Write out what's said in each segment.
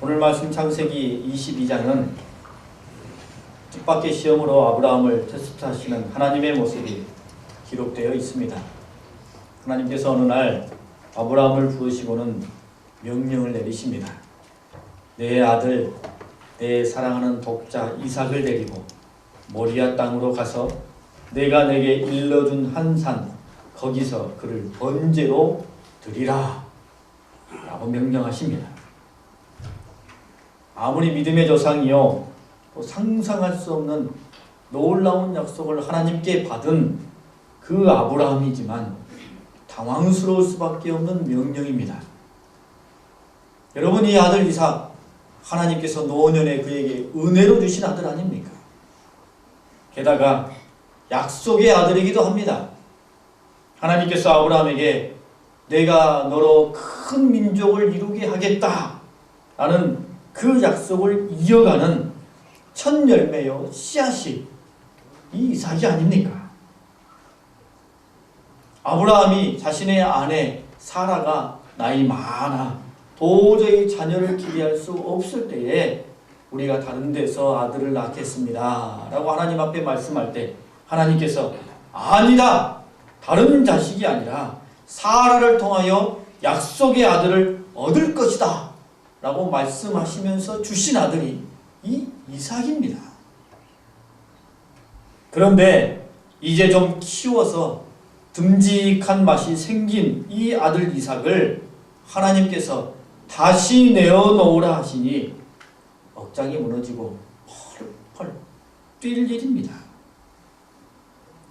오늘 말씀 창세기 22장은 뜻밖의 시험으로 아브라함을 테스트하시는 하나님의 모습이 기록되어 있습니다. 하나님께서 어느 날 아브라함을 부르시고는 명령을 내리십니다. 내 아들, 내 사랑하는 독자 이삭을 데리고 모리아 땅으로 가서 내가 내게 일러준 한 산 거기서 그를 번제로 드리라 라고 명령하십니다. 아무리 믿음의 조상이요 또 상상할 수 없는 놀라운 약속을 하나님께 받은 그 아브라함이지만 당황스러울 수밖에 없는 명령입니다. 여러분, 이 아들 이삭, 하나님께서 노년에 그에게 은혜로 주신 아들 아닙니까? 게다가 약속의 아들이기도 합니다. 하나님께서 아브라함에게 내가 너로 큰 민족을 이루게 하겠다 라는 그 약속을 이어가는 첫 열매요 씨앗이 이 이삭이 아닙니까? 아브라함이 자신의 아내 사라가 나이 많아 도저히 자녀를 기대할 수 없을 때에 우리가 다른 데서 아들을 낳겠습니다 라고 하나님 앞에 말씀할 때 하나님께서 아니다! 다른 자식이 아니라 사라를 통하여 약속의 아들을 얻을 것이다 라고 말씀하시면서 주신 아들이 이 이삭입니다. 그런데 이제 좀 키워서 듬직한 맛이 생긴 이 아들 이삭을 하나님께서 다시 내어놓으라 하시니 억장이 무너지고 펄펄 뛸 일입니다.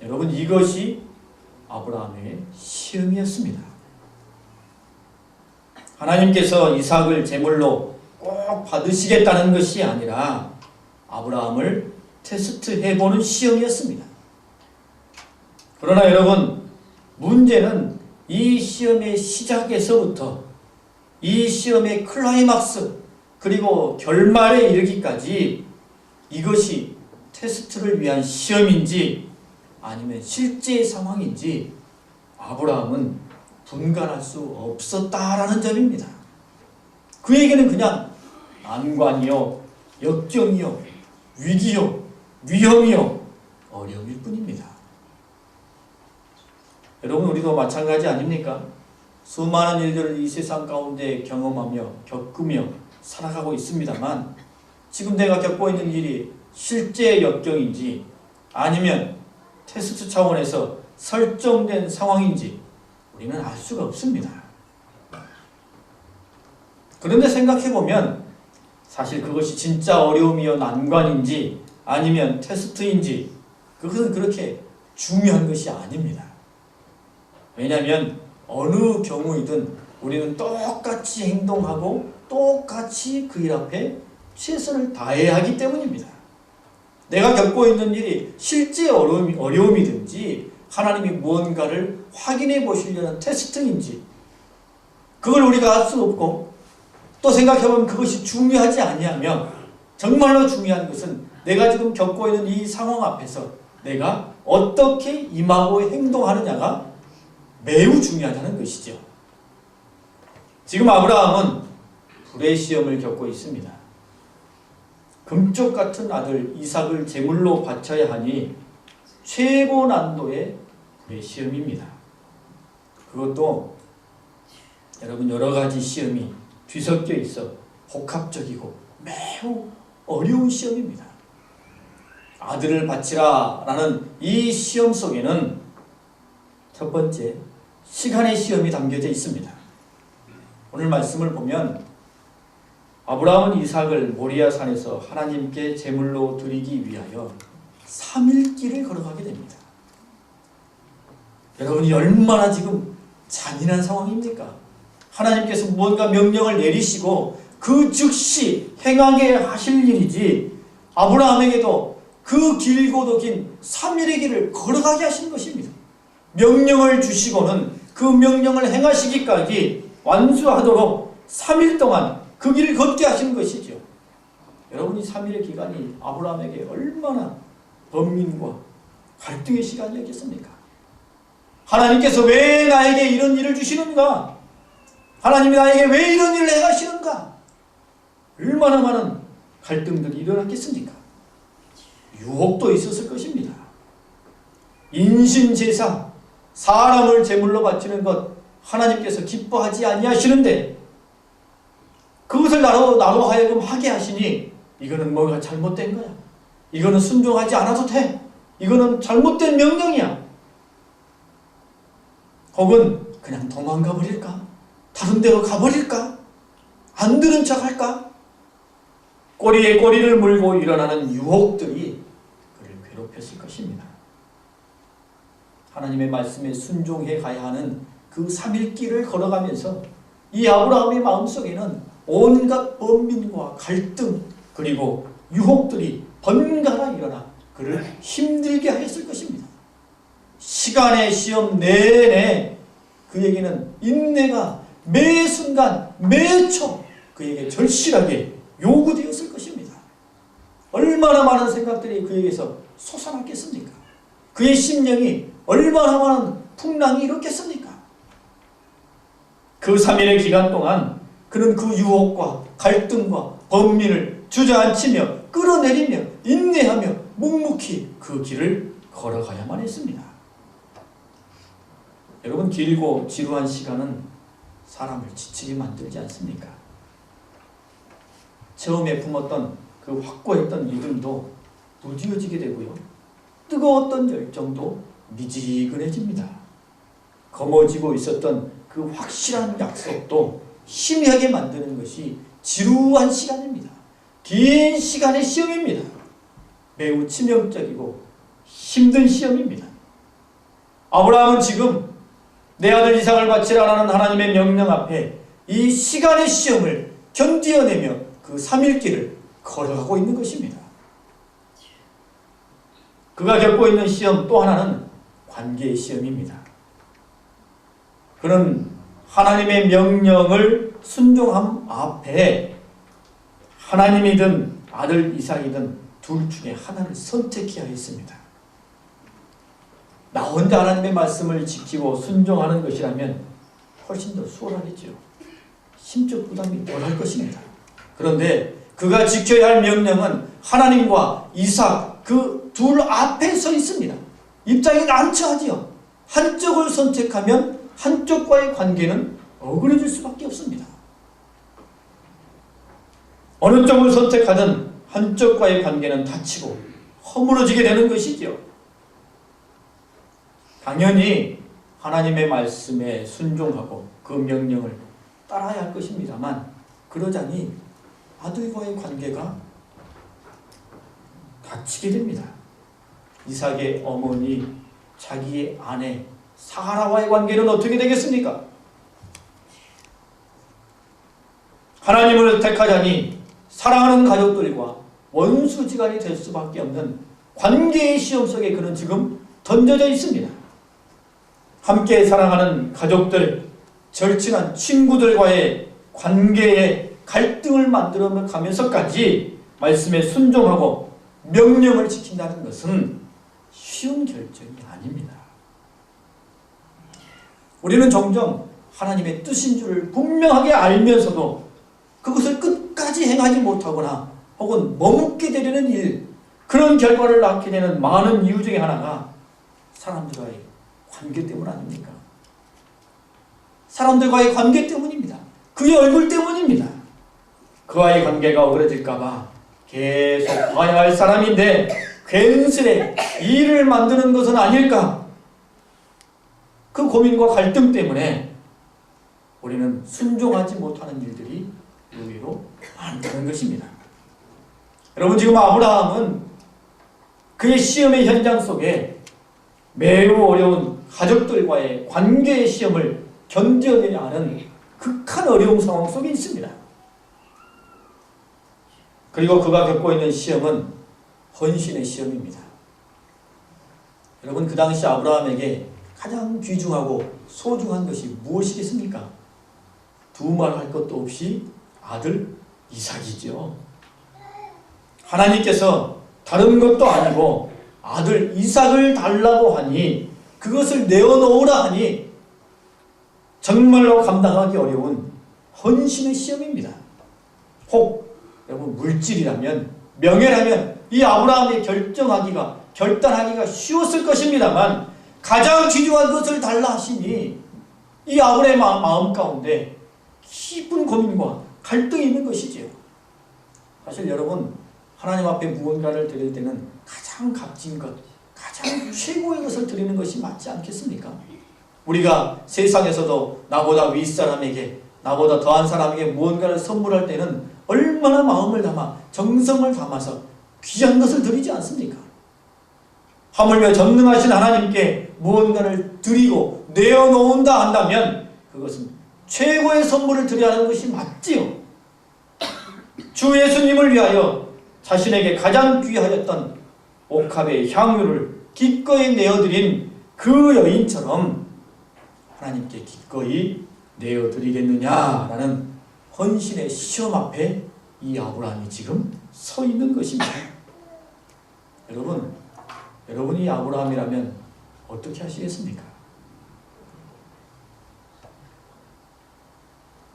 여러분, 이것이 아브라함의 시험이었습니다. 하나님께서 이삭을 제물로 꼭 받으시겠다는 것이 아니라 아브라함을 테스트해보는 시험이었습니다. 그러나 여러분, 문제는 이 시험의 시작에서부터 이 시험의 클라이막스 그리고 결말에 이르기까지 이것이 테스트를 위한 시험인지 아니면 실제 상황인지 아브라함은 분간할 수 없었다라는 점입니다. 그에게는 그냥 난관이요, 역경이요, 위기요, 위험이요, 어려움일 뿐입니다. 여러분, 우리도 마찬가지 아닙니까? 수많은 일들을 이 세상 가운데 경험하며 겪으며 살아가고 있습니다만 지금 내가 겪고 있는 일이 실제 역경인지 아니면 테스트 차원에서 설정된 상황인지 우리는 알 수가 없습니다. 그런데 생각해보면 사실 그것이 진짜 어려움이요 난관인지 아니면 테스트인지 그것은 그렇게 중요한 것이 아닙니다. 왜냐하면 어느 경우이든 우리는 똑같이 행동하고 똑같이 그 일 앞에 최선을 다해야 하기 때문입니다. 내가 겪고 있는 일이 실제 어려움이든지 하나님이 무언가를 확인해 보시려는 테스트인지 그걸 우리가 알 수 없고 또 생각해보면 그것이 중요하지 아니하며 정말로 중요한 것은 내가 지금 겪고 있는 이 상황 앞에서 내가 어떻게 임하고 행동하느냐가 매우 중요하다는 것이죠. 지금 아브라함은 불의 시험을 겪고 있습니다. 금쪽 같은 아들 이삭을 제물로 바쳐야 하니 최고 난도의 불의 시험입니다. 그것도 여러분 여러 가지 시험이 뒤섞여 있어 복합적이고 매우 어려운 시험입니다. 아들을 바치라 라는 이 시험 속에는 첫 번째 시간의 시험이 담겨져 있습니다. 오늘 말씀을 보면 아브라함은 이삭을 모리아 산에서 하나님께 제물로 드리기 위하여 3일 길을 걸어가게 됩니다. 여러분이 얼마나 지금 잔인한 상황입니까? 하나님께서 무언가 명령을 내리시고 그 즉시 행하게 하실 일이지 아브라함에게도 그 길고도 긴 3일의 길을 걸어가게 하신 것입니다. 명령을 주시고는 그 명령을 행하시기까지 완수하도록 3일 동안 그 길을 걷게 하신 것이죠. 여러분이 3일의 기간이 아브라함에게 얼마나 번민과 갈등의 시간이었겠습니까? 하나님께서 왜 나에게 이런 일을 주시는가? 하나님이 나에게 왜 이런 일을 행하시는가? 얼마나 많은 갈등들이 일어났겠습니까? 유혹도 있었을 것입니다. 인신제사, 사람을 제물로 바치는 것 하나님께서 기뻐하지 아니하시는데 그것을 나로 하여금 하게 하시니 이거는 뭐가 잘못된 거야. 이거는 순종하지 않아도 돼. 이거는 잘못된 명령이야. 혹은 그냥 도망가 버릴까? 다른 데로 가버릴까? 안 들은 척 할까? 꼬리에 꼬리를 물고 일어나는 유혹들이 그를 괴롭혔을 것입니다. 하나님의 말씀에 순종해 가야 하는 그 3일길을 걸어가면서 이 아브라함의 마음속에는 온갖 번민과 갈등 그리고 유혹들이 번갈아 일어나 그를 힘들게 하였을 것입니다. 시간의 시험 내내 그에게는 인내가 매 순간 매 초 그에게 절실하게 요구되었을 것입니다. 얼마나 많은 생각들이 그에게서 솟아났겠습니까? 그의 심령이 얼마나 많은 풍랑이 일었겠습니까? 그 3일의 기간 동안 그는 그 유혹과 갈등과 번민을 주저앉히며 끌어내리며 인내하며 묵묵히 그 길을 걸어가야만 했습니다. 여러분, 길고 지루한 시간은 사람을 지치게 만들지 않습니까? 처음에 품었던 그 확고했던 믿음도 무뎌지게 되고요. 뜨거웠던 열정도 미지근해집니다. 거머쥐고 있었던 그 확실한 약속도 희미하게 만드는 것이 지루한 시간입니다. 긴 시간의 시험입니다. 매우 치명적이고 힘든 시험입니다. 아브라함은 지금 내 아들 이삭을 바치라라는 하나님의 명령 앞에 이 시간의 시험을 견디어내며 그 3일길을 걸어가고 있는 것입니다. 그가 겪고 있는 시험 또 하나는 관계의 시험입니다. 그는 하나님의 명령을 순종함 앞에 하나님이든 아들 이삭이든 둘 중에 하나를 선택해야 했습니다. 나 혼자 하나님의 말씀을 지키고 순종하는 것이라면 훨씬 더 수월하겠죠. 심적 부담이 덜할 것입니다. 그런데 그가 지켜야 할 명령은 하나님과 이삭 그 둘 앞에 서 있습니다. 입장이 난처하지요. 한쪽을 선택하면 한쪽과의 관계는 어그러질 수밖에 없습니다. 어느 쪽을 선택하든 한쪽과의 관계는 다치고 허물어지게 되는 것이죠. 당연히 하나님의 말씀에 순종하고 그 명령을 따라야 할 것입니다만 그러자니 아들과의 관계가 다치게 됩니다. 이삭의 어머니, 자기의 아내 사라와의 관계는 어떻게 되겠습니까? 하나님을 택하자니 사랑하는 가족들과 원수지간이 될 수밖에 없는 관계의 시험 속에 그는 지금 던져져 있습니다. 함께 사랑하는 가족들, 절친한 친구들과의 관계에 갈등을 만들어 가면서까지 말씀에 순종하고 명령을 지킨다는 것은 쉬운 결정이 아닙니다. 우리는 종종 하나님의 뜻인 줄을 분명하게 알면서도 그것을 끝까지 행하지 못하거나 혹은 머뭇게 되려는 일, 그런 결과를 낳게 되는 많은 이유 중에 하나가 사람들과의 관계 때문 아닙니까? 사람들과의 관계 때문입니다. 그의 얼굴 때문입니다. 그와의 관계가 어그러질까봐 계속 봐야 할 사람인데 괜스레 일을 만드는 것은 아닐까? 그 고민과 갈등 때문에 우리는 순종하지 못하는 일들이 의외로 많다는 것입니다. 여러분, 지금 아브라함은 그의 시험의 현장 속에 매우 어려운 가족들과의 관계의 시험을 견뎌내야 하는 극한 어려운 상황 속에 있습니다. 그리고 그가 겪고 있는 시험은 헌신의 시험입니다. 여러분, 그 당시 아브라함에게 가장 귀중하고 소중한 것이 무엇이겠습니까? 두말할 것도 없이 아들 이삭이죠. 하나님께서 다른 것도 아니고 아들 이삭을 달라고 하니 그것을 내어놓으라 하니 정말로 감당하기 어려운 헌신의 시험입니다. 혹 여러분 물질이라면 명예라면 이 아브라함이 결단하기가 쉬웠을 것입니다만 가장 귀중한 것을 달라 하시니 이 아브라함의 마음 가운데 깊은 고민과 갈등이 있는 것이지요. 사실 여러분 하나님 앞에 무언가를 드릴 때는 가장 값진 것, 가장 최고의 것을 드리는 것이 맞지 않겠습니까? 우리가 세상에서도 나보다 윗사람에게, 나보다 더한 사람에게 무언가를 선물할 때는 얼마나 마음을 담아 정성을 담아서 귀한 것을 드리지 않습니까? 하물며 전능하신 하나님께 무언가를 드리고 내어놓는다 한다면 그것은 최고의 선물을 드려야 하는 것이 맞지요. 주 예수님을 위하여 자신에게 가장 귀하였던 옥합의 향유를 기꺼이 내어드린 그 여인처럼 하나님께 기꺼이 내어드리겠느냐라는 헌신의 시험 앞에 이 아브라함이 지금 서 있는 것입니다. 여러분이 아브라함이라면 어떻게 하시겠습니까?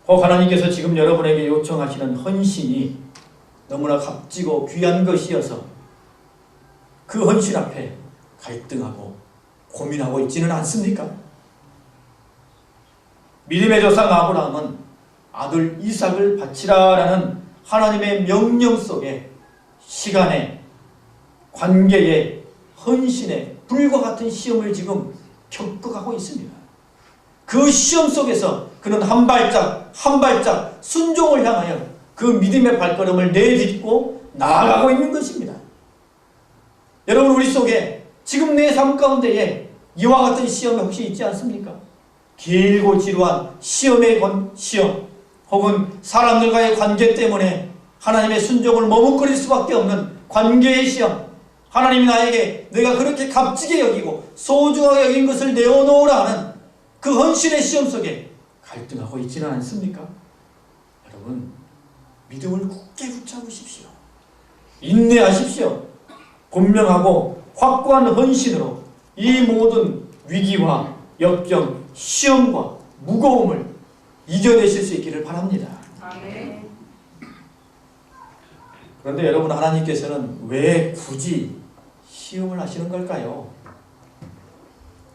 하나님께서 지금 여러분에게 요청하시는 헌신이 너무나 값지고 귀한 것이어서 그 헌신 앞에 갈등하고 고민하고 있지는 않습니까? 믿음의 조상 아브라함은 아들 이삭을 바치라라는 하나님의 명령 속에 시간에, 관계에, 헌신에 불과 같은 시험을 지금 겪어가고 있습니다. 그 시험 속에서 그는 한 발짝 한 발짝 순종을 향하여 그 믿음의 발걸음을 내딛고 나아가고 있는 것입니다. 여러분 우리 속에 지금 내 삶 가운데에 이와 같은 시험이 혹시 있지 않습니까? 길고 지루한 시험 혹은 사람들과의 관계 때문에 하나님의 순종을 머뭇거릴 수밖에 없는 관계의 시험, 하나님이 나에게 내가 그렇게 값지게 여기고 소중하게 여긴 것을 내어놓으라 하는 그 헌신의 시험 속에 갈등하고 있지는 않습니까? 여러분 믿음을 굳게 붙잡으십시오. 인내하십시오. 분명하고 확고한 헌신으로 이 모든 위기와 역경, 시험과 무거움을 이겨내실 수 있기를 바랍니다. 아멘. 그런데 여러분 하나님께서는 왜 굳이 시험을 하시는 걸까요?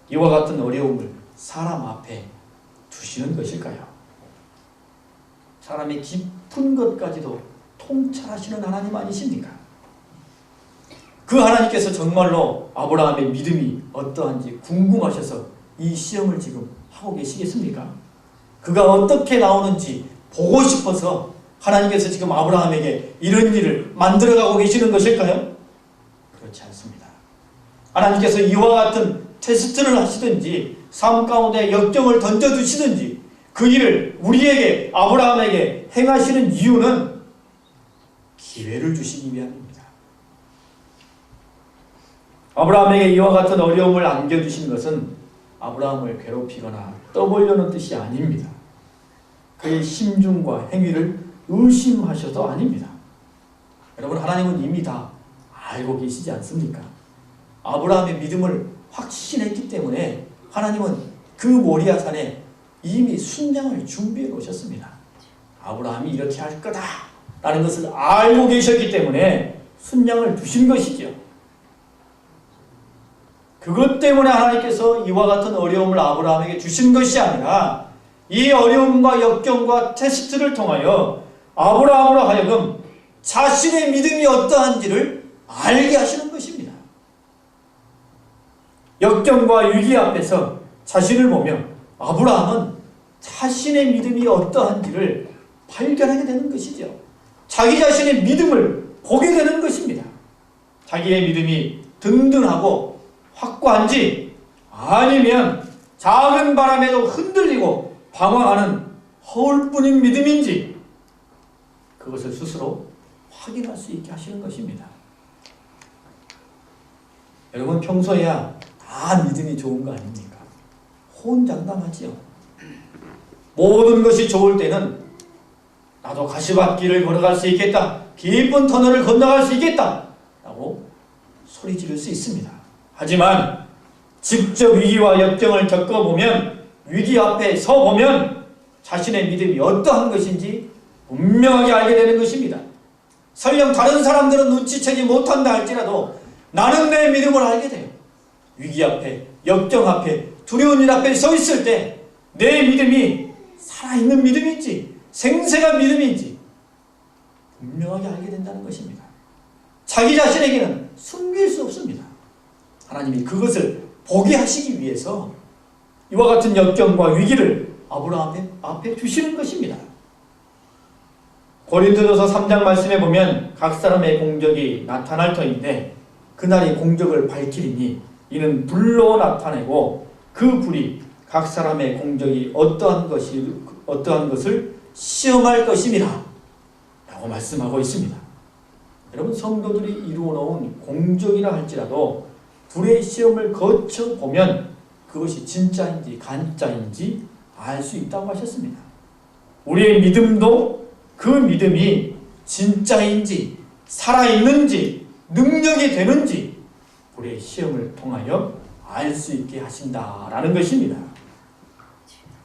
이와 같은 어려움을 사람 앞에 두시는 것일까요? 사람의 깊은 것까지도 통찰하시는 하나님 아니십니까? 그 하나님께서 정말로 아브라함의 믿음이 어떠한지 궁금하셔서 이 시험을 지금 하고 계시겠습니까? 그가 어떻게 나오는지 보고 싶어서 하나님께서 지금 아브라함에게 이런 일을 만들어가고 계시는 것일까요? 그렇지 않습니다. 하나님께서 이와 같은 테스트를 하시든지 삶 가운데 역경을 던져두시든지 그 일을 우리에게, 아브라함에게 행하시는 이유는 기회를 주시기 위함입니다. 아브라함에게 이와 같은 어려움을 안겨주신 것은 아브라함을 괴롭히거나 떠보려는 뜻이 아닙니다. 그의 심중과 행위를 의심하셔도 아닙니다. 여러분 하나님은 이미 다 알고 계시지 않습니까? 아브라함의 믿음을 확신했기 때문에 하나님은 그 모리아 산에 이미 순양을 준비해 놓으셨습니다. 아브라함이 이렇게 할 거다 라는 것을 알고 계셨기 때문에 순양을 두신 것이죠. 그것 때문에 하나님께서 이와 같은 어려움을 아브라함에게 주신 것이 아니라 이 어려움과 역경과 테스트를 통하여 아브라함으로 하여금 자신의 믿음이 어떠한지를 알게 하시는 것입니다. 역경과 위기 앞에서 자신을 보며 아브라함은 자신의 믿음이 어떠한지를 발견하게 되는 것이죠. 자기 자신의 믿음을 보게 되는 것입니다. 자기의 믿음이 든든하고 확고한지 아니면 작은 바람에도 흔들리고 방황하는 허울뿐인 믿음인지 그것을 스스로 확인할 수 있게 하시는 것입니다. 여러분 평소에야 다 믿음이 좋은 거 아닙니까? 호언장담하지요. 모든 것이 좋을 때는 나도 가시밭길을 걸어갈 수 있겠다. 깊은 터널을 건너갈 수 있겠다. 라고 소리 지를 수 있습니다. 하지만 직접 위기와 역경을 겪어보면 위기 앞에 서보면 자신의 믿음이 어떠한 것인지 분명하게 알게 되는 것입니다. 설령 다른 사람들은 눈치채지 못한다 할지라도 나는 내 믿음을 알게 돼요. 위기 앞에, 역경 앞에, 두려운 일 앞에 서 있을 때 내 믿음이 살아있는 믿음인지 생생한 믿음인지 분명하게 알게 된다는 것입니다. 자기 자신에게는 숨길 수 없습니다. 하나님이 그것을 보게 하시기 위해서 이와 같은 역경과 위기를 아브라함 앞에 주시는 것입니다. 고린도전서 3장 말씀에 보면 각 사람의 공적이 나타날 터인데 그날이 공적을 밝히리니 이는 불로 나타내고 그 불이 각 사람의 공적이 어떠한 것을 시험할 것임이라 라고 말씀하고 있습니다. 여러분, 성도들이 이루어 놓은 공적이라 할지라도 불의 시험을 거쳐보면 그것이 진짜인지 가짜인지 알 수 있다고 하셨습니다. 우리의 믿음도 그 믿음이 진짜인지 살아있는지 능력이 되는지 불의 시험을 통하여 알 수 있게 하신다라는 것입니다.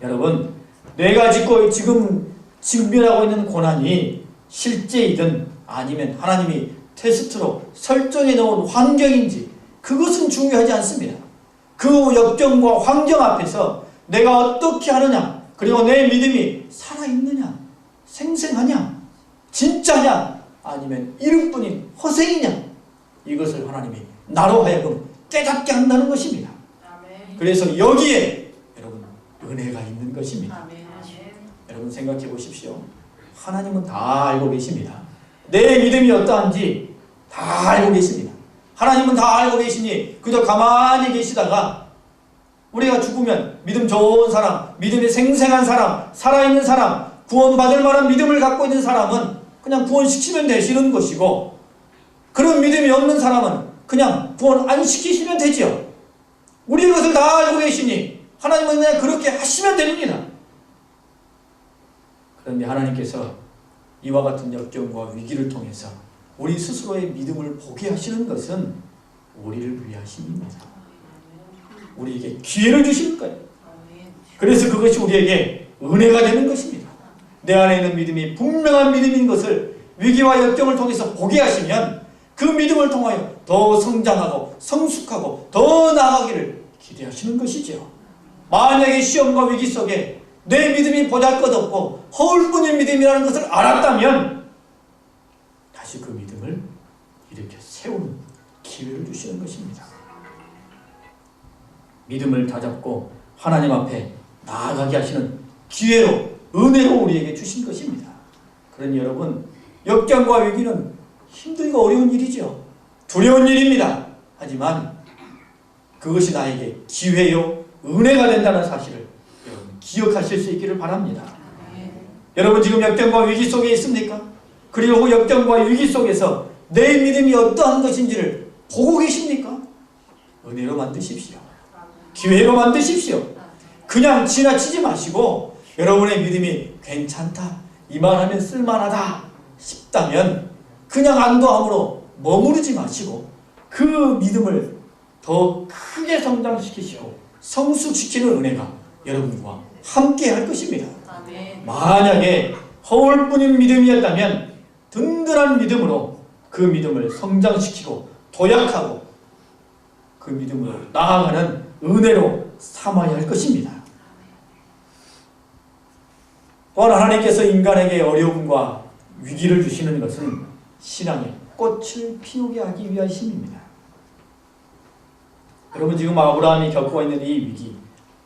여러분, 내가 지금 직면하고 있는 고난이 실제이든 아니면 하나님이 테스트로 설정해 놓은 환경인지 그것은 중요하지 않습니다. 그 역경과 환경 앞에서 내가 어떻게 하느냐, 그리고 내 믿음이 살아있느냐, 생생하냐, 진짜냐, 아니면 이름뿐인 허세이냐, 이것을 하나님이 나로 하여금 깨닫게 한다는 것입니다. 그래서 여기에 여러분 은혜가 있는 것입니다. 여러분 생각해 보십시오. 하나님은 다 알고 계십니다. 내 믿음이 어떠한지 다 알고 계십니다. 하나님은 다 알고 계시니 그저 가만히 계시다가 우리가 죽으면 믿음 좋은 사람, 믿음이 생생한 사람, 살아있는 사람, 구원받을 만한 믿음을 갖고 있는 사람은 그냥 구원시키면 되시는 것이고, 그런 믿음이 없는 사람은 그냥 구원 안 시키시면 되지요. 우리 그것을 다 알고 계시니 하나님은 그냥 그렇게 하시면 됩니다. 그런데 하나님께서 이와 같은 역경과 위기를 통해서 우리 스스로의 믿음을 보게 하시는 것은 우리를 위하심입니다. 우리에게 기회를 주실 거예요. 그래서 그것이 우리에게 은혜가 되는 것입니다. 내 안에 있는 믿음이 분명한 믿음인 것을 위기와 역경을 통해서 보게 하시면 그 믿음을 통하여 더 성장하고 성숙하고 더 나아가기를 기대하시는 것이죠. 만약에 시험과 위기 속에 내 믿음이 보잘것없고 허울뿐인 믿음이라는 것을 알았다면 다시 그 믿음을 이렇게 세우는 기회를 주시는 것입니다. 믿음을 다잡고 하나님 앞에 나아가게 하시는 기회로, 은혜로 우리에게 주신 것입니다. 그러니 여러분, 역경과 위기는 힘들고 어려운 일이죠. 두려운 일입니다. 하지만 그것이 나에게 기회요, 은혜가 된다는 사실을 여러분 기억하실 수 있기를 바랍니다. 여러분 지금 역경과 위기 속에 있습니까? 그리고 그 역경과 위기 속에서 내 믿음이 어떠한 것인지를 보고 계십니까? 은혜로 만드십시오. 기회로 만드십시오. 그냥 지나치지 마시고 여러분의 믿음이 괜찮다, 이만하면 쓸만하다 싶다면 그냥 안도함으로 머무르지 마시고 그 믿음을 더 크게 성장시키시고 성숙시키는 은혜가 여러분과 함께 할 것입니다. 만약에 허울뿐인 믿음이었다면 든든한 믿음으로 그 믿음을 성장시키고 도약하고 그 믿음으로 나아가는 은혜로 삼아야 할 것입니다. 또한 하나님께서 인간에게 어려움과 위기를 주시는 것은 신앙의 꽃을 피우게 하기 위하심입니다. 여러분 지금 아브라함이 겪고 있는 이 위기,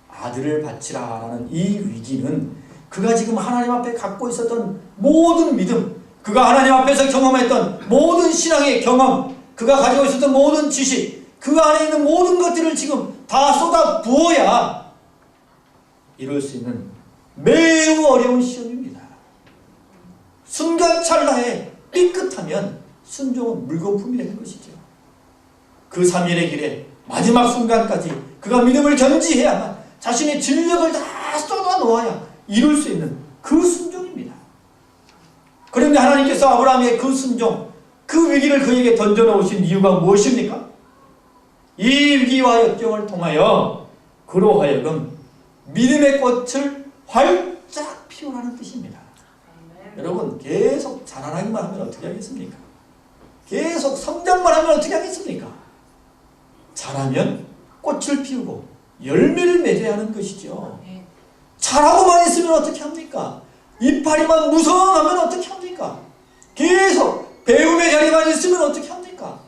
아들을 바치라라는 이 위기는 그가 지금 하나님 앞에 갖고 있었던 모든 믿음, 그가 하나님 앞에서 경험했던 모든 신앙의 경험, 그가 가지고 있었던 모든 지식, 그 안에 있는 모든 것들을 지금 다 쏟아 부어야 이룰 수 있는 매우 어려운 시험입니다. 순간 찰나에 삐끗하면 순종은 물거품이 되는 것이죠. 그 3일의 길에 마지막 순간까지 그가 믿음을 견지해야만 자신의 진력을 다 쏟아 놓아야 이룰 수 있는 그 순종입니다. 그런데 하나님께서 아브라함의 그 순종, 그 위기를 그에게 던져놓으신 이유가 무엇입니까? 이 위기와 역경을 통하여 그로 하여금 믿음의 꽃을 활짝 피우라는 뜻입니다. 여러분 계속 자라 자라나기만 하면 어떻게 하겠습니까? 계속 성장만 하면 어떻게 하겠습니까? 자라면 꽃을 피우고 열매를 맺어야 하는 것이죠. 자라고만 있으면 어떻게 합니까? 이파리만 무성하면 어떻게 합니까? 계속 배움의 자리만 있으면 어떻게 합니까?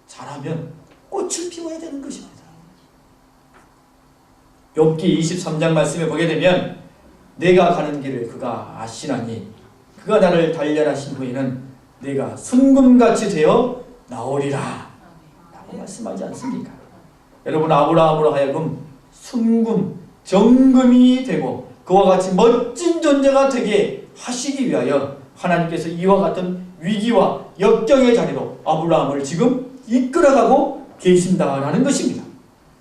자라면 꽃을 피워야 되는 것입니다. 욥기 23장 말씀에 보게 되면 내가 가는 길을 그가 아시나니 그가 나를 단련하신 후에는 내가 순금같이 되어 나오리라 라고 말씀하지 않습니까? 여러분, 아브라함으로 하여금 순금, 정금이 되고 그와 같이 멋진 존재가 되게 하시기 위하여 하나님께서 이와 같은 위기와 역경의 자리로 아브라함을 지금 이끌어가고 계신다라는 것입니다.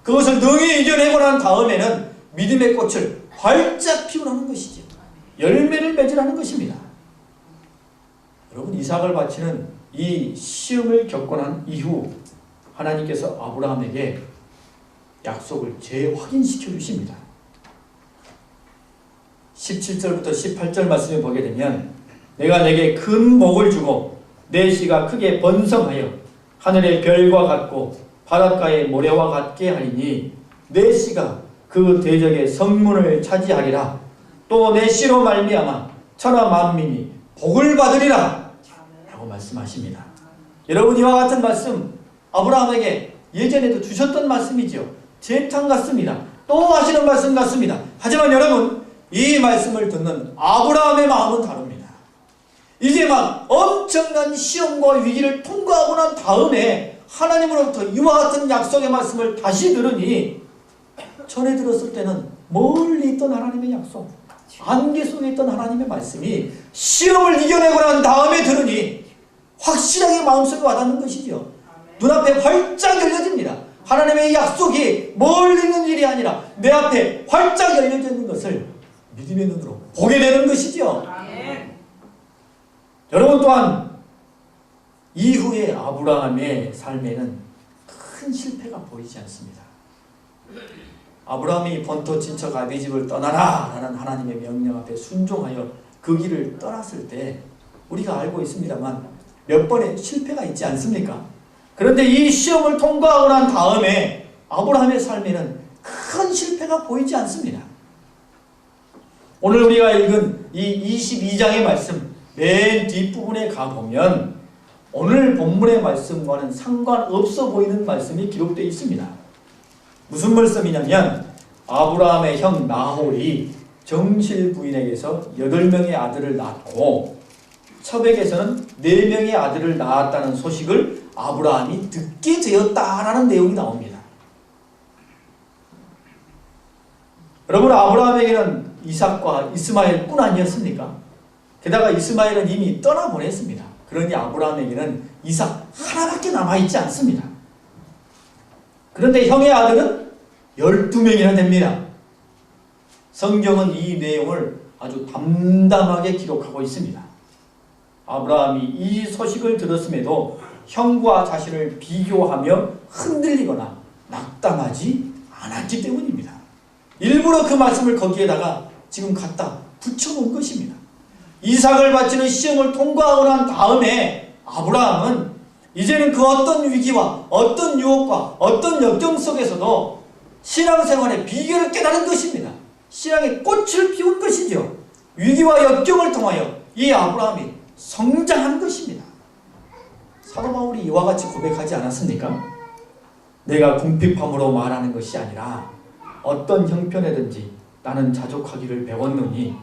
그것을 능히 이겨내고 난 다음에는 믿음의 꽃을 활짝 피우라는 것이죠. 열매를 맺으라는 것입니다. 여러분, 이삭을 바치는 이 시험을 겪고 난 이후 하나님께서 아브라함에게 약속을 재확인시켜 주십니다. 17절부터 18절 말씀을 보게 되면 내가 내게 큰 복을 주고 내 씨가 크게 번성하여 하늘의 별과 같고 바닷가의 모래와 같게 하리니 내 씨가 그 대적의 성문을 차지하리라. 또 내 씨로 말미암아 천하 만민이 복을 받으리라 라고 말씀하십니다. 여러분, 이와 같은 말씀 아브라함에게 예전에도 주셨던 말씀이죠. 재탕 같습니다. 또 하시는 말씀 같습니다. 하지만 여러분, 이 말씀을 듣는 아브라함의 마음은 다릅니다. 이제 막 엄청난 시험과 위기를 통과하고 난 다음에 하나님으로부터 이와 같은 약속의 말씀을 다시 들으니 전에 들었을 때는 멀리 있던 하나님의 약속, 안개 속에 있던 하나님의 말씀이 시험을 이겨내고 난 다음에 들으니 확실하게 마음속에 와닿는 것이죠. 눈앞에 활짝 열려집니다. 하나님의 약속이 멀리 있는 일이 아니라 내 앞에 활짝 열려져 있는 것을 믿음의 눈으로 보게 되는 것이죠. 여러분, 또한 이후의 아브라함의 삶에는 큰 실패가 보이지 않습니다. 아브라함이 본토 친척 아비집을 떠나라 라는 하나님의 명령 앞에 순종하여 그 길을 떠났을 때 우리가 알고 있습니다만 몇 번의 실패가 있지 않습니까? 그런데 이 시험을 통과하고 난 다음에 아브라함의 삶에는 큰 실패가 보이지 않습니다. 오늘 우리가 읽은 이 22장의 말씀 맨 뒷부분에 가보면 오늘 본문의 말씀과는 상관없어 보이는 말씀이 기록되어 있습니다. 무슨 말씀이냐면 아브라함의 형 나홀이 정실 부인에게서 8명의 아들을 낳고 첩에게서는 4명의 아들을 낳았다는 소식을 아브라함이 듣게 되었다라는 내용이 나옵니다. 여러분, 아브라함에게는 이삭과 이스마엘뿐 아니었습니까? 게다가 이스마엘은 이미 떠나보냈습니다. 그러니 아브라함에게는 이삭 하나밖에 남아있지 않습니다. 그런데 형의 아들은 12명이나 됩니다. 성경은 이 내용을 아주 담담하게 기록하고 있습니다. 아브라함이 이 소식을 들었음에도 형과 자신을 비교하며 흔들리거나 낙담하지 않았기 때문입니다. 일부러 그 말씀을 거기에다가 지금 갖다 붙여놓은 것입니다. 이삭을 바치는 시험을 통과하고 난 다음에 아브라함은 이제는 그 어떤 위기와 어떤 유혹과 어떤 역경 속에서도 신앙생활의 비결을 깨달은 것입니다. 신앙의 꽃을 피운 것이죠. 위기와 역경을 통하여 이 아브라함이 성장한 것입니다. 사도 바울이 이와 같이 고백하지 않았습니까? 내가 궁핍함으로 말하는 것이 아니라 어떤 형편에든지 나는 자족하기를 배웠느니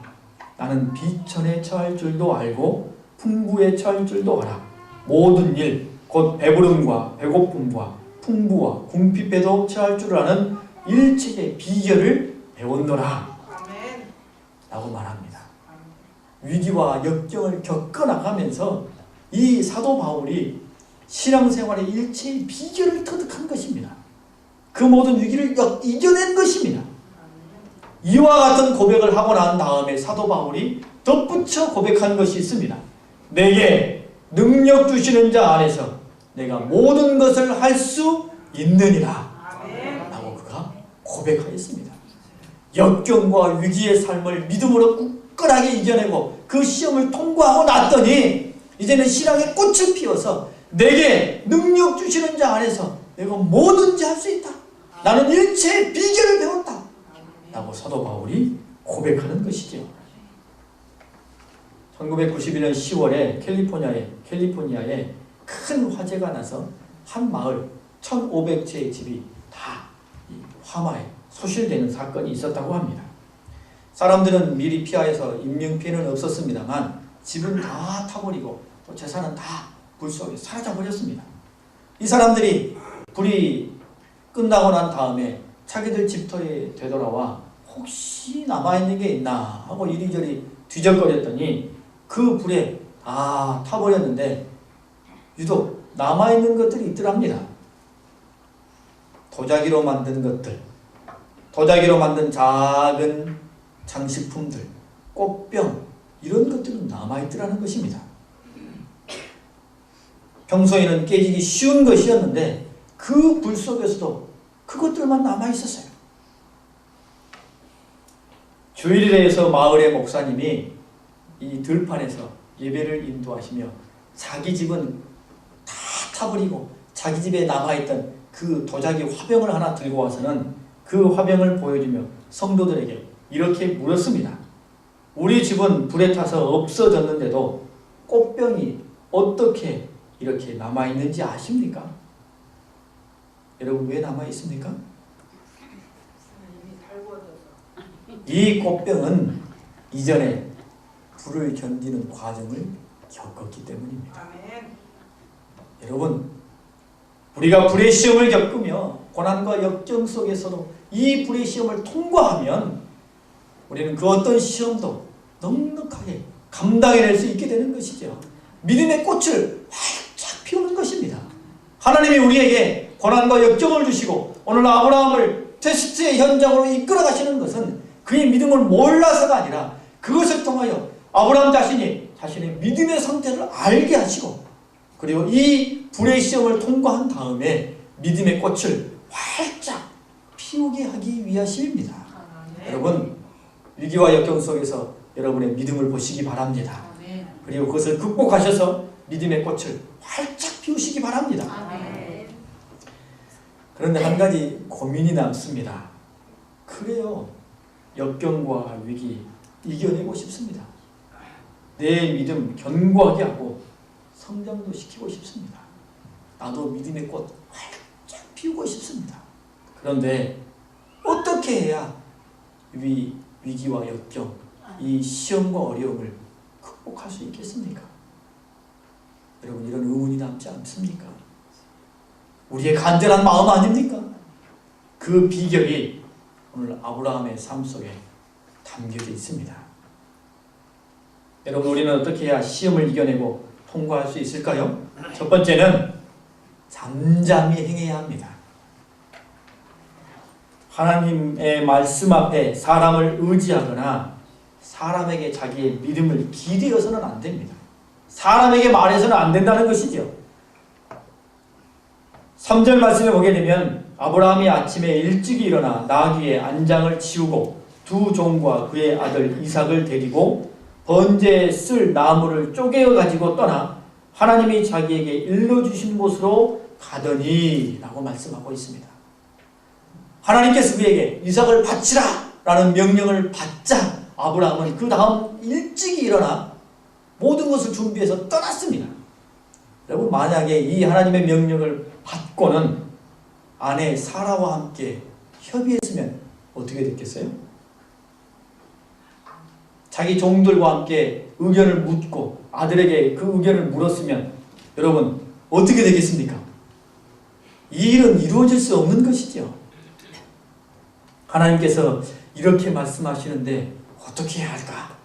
나는 비천에 처할 줄도 알고 풍부에 처할 줄도 알아. 모든 일 곧 배부름과 배고픔과 풍부와 궁핍에도 처할 줄 아는 일체의 비결을 배웠노라 라고 말합니다. 위기와 역경을 겪어나가면서 이 사도 바울이 신앙생활의 일체의 비결을 터득한 것입니다. 그 모든 위기를 이겨낸 것입니다. 이와 같은 고백을 하고 난 다음에 사도 바울이 덧붙여 고백한 것이 있습니다. 내게 능력 주시는 자 안에서 내가 모든 것을 할 수 있느니라 라고 그가 고백하였습니다. 역경과 위기의 삶을 믿음으로 굳건하게 이겨내고 그 시험을 통과하고 났더니 이제는 신앙의 꽃을 피워서 내게 능력 주시는 자 안에서 내가 뭐든지 할 수 있다. 나는 일체의 비결을 배웠다. 라고 사도 바울이 고백하는 것이죠. 1991년 10월에 캘리포니아에 큰 화재가 나서 한 마을 1,500채의 집이 다 화마에 소실되는 사건이 있었다고 합니다. 사람들은 미리 피하여서 인명피해는 없었습니다만 집은 다 타버리고 또 재산은 다 불 속에 사라져버렸습니다. 이 사람들이 불이 끝나고 난 다음에 자기들 집터에 되돌아와 혹시 남아있는 게 있나 하고 이리저리 뒤적거렸더니 그 불에 다 타버렸는데 유독 남아있는 것들이 있더랍니다. 도자기로 만든 것들, 도자기로 만든 작은 장식품들, 꽃병 이런 것들은 남아있더라는 것입니다. 평소에는 깨지기 쉬운 것이었는데 그 불 속에서도 그것들만 남아있었어요. 주일에서 마을의 목사님이 이 들판에서 예배를 인도하시며 자기 집은 다 타버리고 자기 집에 남아있던 그 도자기 화병을 하나 들고 와서는 그 화병을 보여주며 성도들에게 이렇게 물었습니다. 우리 집은 불에 타서 없어졌는데도 꽃병이 어떻게 이렇게 남아있는지 아십니까? 여러분 왜 남아있습니까? 이 꽃병은 이전에 불을 견디는 과정을 겪었기 때문입니다. 여러분 우리가 불의 시험을 겪으며 고난과 역경 속에서도 이 불의 시험을 통과하면 우리는 그 어떤 시험도 넉넉하게 감당해낼 수 있게 되는 것이죠. 믿음의 꽃을 활짝 피우는 것입니다. 하나님이 우리에게 고난과 역경을 주시고 오늘 아브라함을 테스트의 현장으로 이끌어 가시는 것은 그의 믿음을 몰라서가 아니라 그것을 통하여 아브라함 자신이 자신의 믿음의 상태를 알게 하시고 그리고 이 불의 시험을 통과한 다음에 믿음의 꽃을 활짝 피우게 하기 위하심입니다. 여러분 위기와 역경 속에서 여러분의 믿음을 보시기 바랍니다. 그리고 그것을 극복하셔서 믿음의 꽃을 활짝 피우시기 바랍니다. 그런데 한 가지 고민이 남습니다. 그래요. 역경과 위기 이겨내고 싶습니다. 내 믿음 견고하게 하고 성장도 시키고 싶습니다. 나도 믿음의 꽃 활짝 피우고 싶습니다. 그런데 어떻게 해야 위기와 역경, 이 시험과 어려움을 극복할 수 있겠습니까? 여러분 이런 의문이 남지 않습니까? 우리의 간절한 마음 아닙니까? 그 비결이 오늘 아브라함의 삶 속에 담겨져 있습니다. 여러분 우리는 어떻게 해야 시험을 이겨내고 통과할 수 있을까요? 첫 번째는 잠잠히 행해야 합니다. 하나님의 말씀 앞에 사람을 의지하거나 사람에게 자기의 믿음을 기대어서는 안 됩니다. 사람에게 말해서는 안 된다는 것이죠. 3절 말씀에 보게 되면 아브라함이 아침에 일찍 일어나 나귀의 안장을 치우고 두 종과 그의 아들 이삭을 데리고 번제에 쓸 나무를 쪼개어 가지고 떠나 하나님이 자기에게 일러주신 곳으로 가더니 라고 말씀하고 있습니다. 하나님께서 그에게 이삭을 바치라 라는 명령을 받자 아브라함은 그 다음 일찍 일어나 모든 것을 준비해서 떠났습니다. 여러분 만약에 이 하나님의 명령을 받고는 아내 사라와 함께 협의했으면 어떻게 됐겠어요? 자기 종들과 함께 의견을 묻고 아들에게 그 의견을 물었으면 여러분 어떻게 되겠습니까? 이 일은 이루어질 수 없는 것이죠. 하나님께서 이렇게 말씀하시는데 어떻게 해야 할까?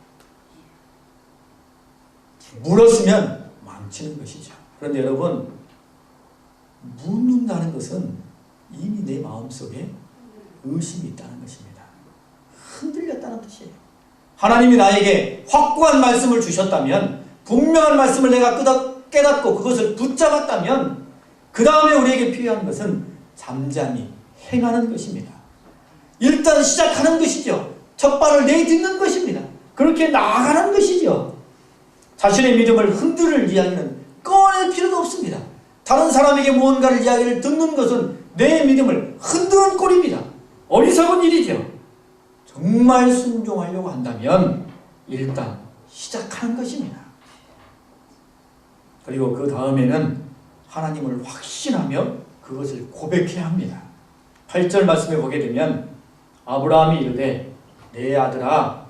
물었으면 망치는 것이죠. 그런데 여러분 묻는다는 것은 이미 내 마음속에 의심이 있다는 것입니다. 흔들렸다는 뜻이에요. 하나님이 나에게 확고한 말씀을 주셨다면 분명한 말씀을 내가 깨닫고 그것을 붙잡았다면 그 다음에 우리에게 필요한 것은 잠잠히 행하는 것입니다. 일단 시작하는 것이죠. 첫 발을 내딛는 것입니다. 그렇게 나아가는 것이죠. 자신의 믿음을 흔들 이야기는 꺼낼 필요도 없습니다. 다른 사람에게 무언가를 이야기를 듣는 것은 내 믿음을 흔드는 꼴입니다. 어리석은 일이죠. 정말 순종하려고 한다면 일단 시작하는 것입니다. 그리고 그 다음에는 하나님을 확신하며 그것을 고백해야 합니다. 8절 말씀에 보게 되면 아브라함이 이르되 내 아들아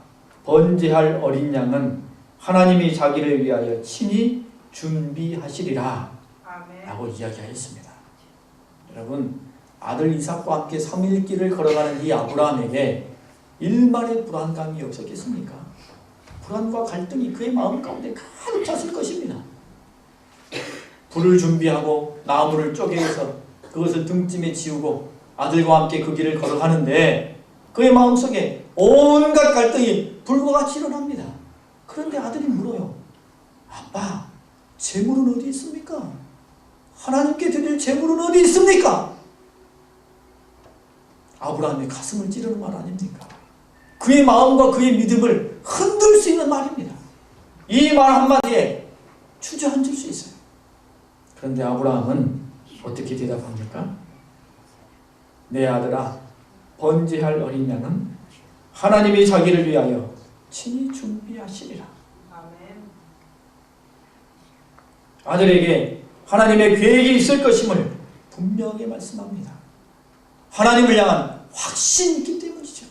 번제할 어린 양은 하나님이 자기를 위하여 친히 준비하시리라 라고 이야기하였습니다. 여러분, 아들 이삭과 함께 3일 길을 걸어가는 이 아브라함에게 일말의 불안감이 없었겠습니까? 불안과 갈등이 그의 마음 가운데 가득 찼을 것입니다. 불을 준비하고 나무를 쪼개서 그것을 등짐에 지우고 아들과 함께 그 길을 걸어가는데 그의 마음속에 온갖 갈등이 불과 같이 일어납니다. 그런데 아들이 물어요. 아빠, 재물은 어디 있습니까? 하나님께 드릴 재물은 어디 있습니까? 아브라함의 가슴을 찌르는 말 아닙니까? 그의 마음과 그의 믿음을 흔들 수 있는 말입니다. 이 말 한마디에 주저앉을 수 있어요. 그런데 아브라함은 어떻게 대답합니까? 내 아들아, 번제할 어린 양은 하나님이 자기를 위하여 친히 준비하시리라. 아들에게 하나님의 계획이 있을 것임을 분명하게 말씀합니다. 하나님을 향한 확신이 있기 때문이죠.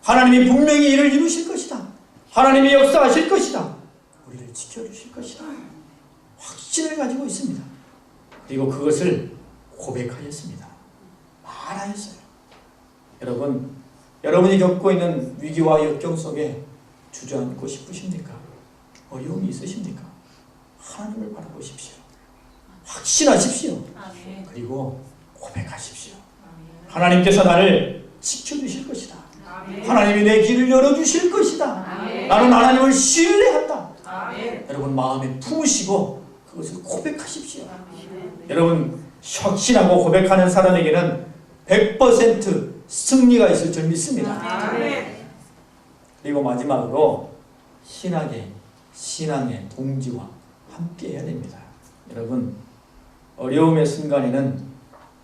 하나님이 분명히 이를 이루실 것이다. 하나님이 역사하실 것이다. 우리를 지켜주실 것이다. 확신을 가지고 있습니다. 그리고 그것을 고백하였습니다. 말하였어요. 여러분, 여러분이 겪고 있는 위기와 역경 속에 주저앉고 싶으십니까? 어려움이 있으십니까? 하나님을 바라보십시오. 확신하십시오. 그리고 고백하십시오. 하나님께서 나를 지켜주실 것이다. 하나님이 내 길을 열어주실 것이다. 나는 하나님을 신뢰한다. 여러분, 마음에 품으시고 그것을 고백하십시오. 여러분, 확신하고 고백하는 사람에게는 100% 승리가 있을 줄 믿습니다. 그리고 마지막으로 신앙의 동지와 함께 해야 됩니다. 여러분, 어려움의 순간에는,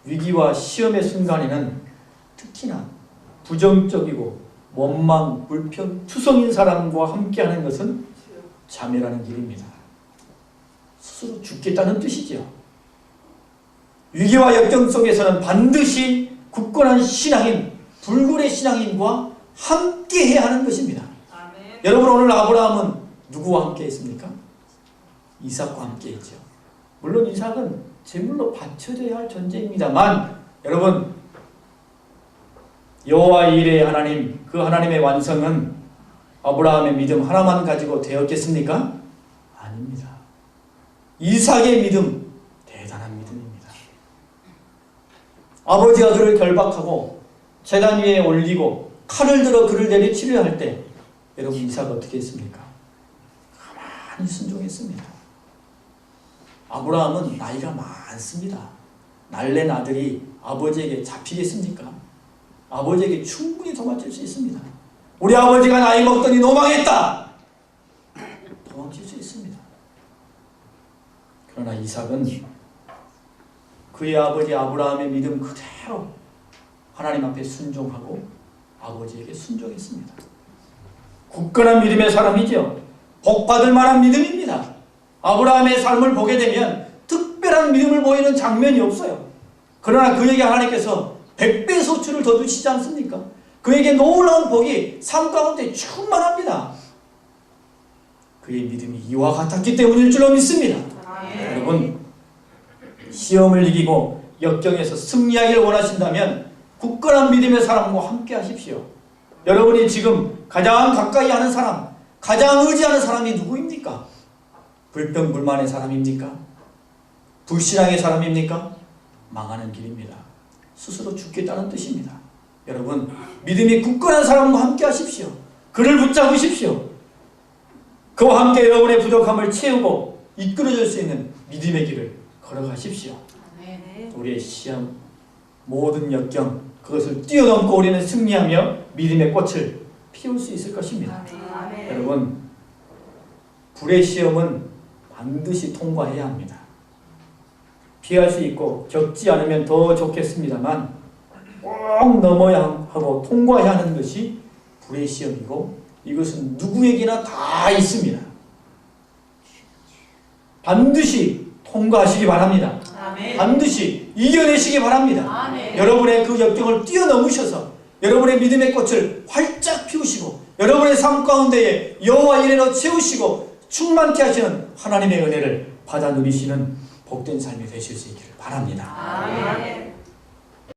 위기와 시험의 순간에는 특히나 부정적이고 원망, 불평, 투성인 사람과 함께하는 것은 자멸하는 길입니다. 스스로 죽겠다는 뜻이죠. 위기와 역경 속에서는 반드시 굳건한 신앙인, 불굴의 신앙인과 함께해야 하는 것입니다. 여러분, 오늘 아브라함은 누구와 함께 했습니까? 이삭과 함께 했죠. 물론 이삭은 제물로 바쳐져야 할 존재입니다만, 여러분, 여호와 일의 하나님, 그 하나님의 완성은 아브라함의 믿음 하나만 가지고 되었겠습니까? 아닙니다. 이삭의 믿음, 대단한 믿음입니다. 아버지가 그를 결박하고 제단 위에 올리고 칼을 들어 그를 내리치려 할 때 여러분, 이삭은 어떻게 했습니까? 가만히 순종했습니다. 아브라함은 나이가 많습니다. 날랜 아들이 아버지에게 잡히겠습니까? 아버지에게 충분히 도망칠 수 있습니다. 우리 아버지가 나이 먹더니 노망했다! 도망칠 수 있습니다. 그러나 이삭은 그의 아버지 아브라함의 믿음 그대로 하나님 앞에 순종하고 아버지에게 순종했습니다. 굳건한 믿음의 사람이죠. 복받을 만한 믿음입니다. 아브라함의 삶을 보게 되면 특별한 믿음을 보이는 장면이 없어요. 그러나 그에게 하나님께서 100배 소출을 더 주시지 않습니까? 그에게 놀라운 복이 삶 가운데 충만합니다. 그의 믿음이 이와 같았기 때문일 줄로 믿습니다. 여러분, 시험을 이기고 역경에서 승리하기를 원하신다면 굳건한 믿음의 사람과 함께 하십시오. 여러분이 지금 가장 가까이 하는 사람, 가장 의지하는 사람이 누구입니까? 불평불만의 사람입니까? 불신앙의 사람입니까? 망하는 길입니다. 스스로 죽겠다는 뜻입니다. 여러분, 믿음이 굳건한 사람과 함께 하십시오. 그를 붙잡으십시오. 그와 함께 여러분의 부족함을 채우고 이끌어줄 수 있는 믿음의 길을 걸어가십시오. 우리의 시험, 모든 역경, 그것을 뛰어넘고 우리는 승리하며 믿음의 꽃을 피울 수 있을 것입니다. 여러분, 불의 시험은 반드시 통과해야 합니다. 피할 수 있고 겪지 않으면 더 좋겠습니다만 꼭 넘어야 하고 통과해야 하는 것이 불의 시험이고 이것은 누구에게나 다 있습니다. 반드시 통과하시기 바랍니다. 아멘. 반드시 이겨내시기 바랍니다. 아멘. 여러분의 그 역경을 뛰어넘으셔서 여러분의 믿음의 꽃을 활짝 피우시고 여러분의 삶 가운데에 여호와 이레로 채우시고 충만케 하시는 하나님의 은혜를 받아 누리시는 복된 삶이 되실 수 있기를 바랍니다. 아멘.